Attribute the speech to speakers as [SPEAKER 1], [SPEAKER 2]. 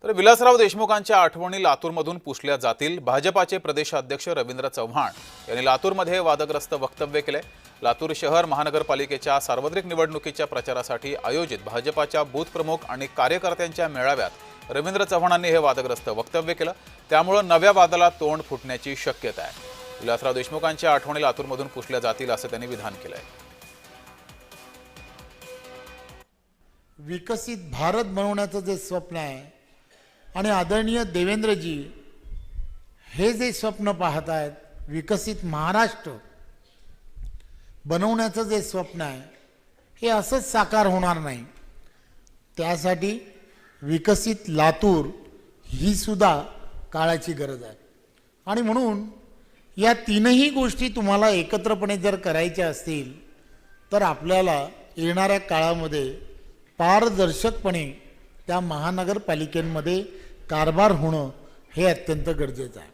[SPEAKER 1] तर विलासराव देशमुखांच्या आठवणी लातूरमधून पुसल्या जातील। भाजपाचे प्रदेशाध्यक्ष रवींद्र चव्हाण यांनी लातूरमध्ये वादग्रस्त वक्तव्य केले। लातूर शहर महानगरपालिकेच्या सार्वत्रिक निवडणुकीच्या प्रचारासाठी आयोजित भाजपाच्या बूथ प्रमुख आणि कार्यकर्त्यांच्या मेळाव्यात रवींद्र चव्हाणांनी हे वादग्रस्त वक्तव्य केलं। त्यामुळे नव्या वादाला तोंड फुटण्याची शक्यता आहे। विलासराव देशमुखांच्या आठवणी लातूरमधून पुसल्या जातील असं त्यांनी विधान केलंय।
[SPEAKER 2] विकसित भारत बनवण्याचं जे स्वप्न आहे आणि आदरणीय देवेंद्रजी हे जे स्वप्न पाहत आहेत, विकसित महाराष्ट्र बनवण्याचं जे स्वप्न आहे हे असंच साकार होणार नाही। त्यासाठी विकसित लातूर ही सुद्धा काळाची गरज आहे आणि म्हणून या तीनही गोष्टी तुम्हाला एकत्रपणे जर करायच्या असतील तर आपल्याला येणाऱ्या काळामध्ये पारदर्शकपणे त्या महानगरपालिकेमध्ये कारभार होणं हे अत्यंत गरजेचं आहे।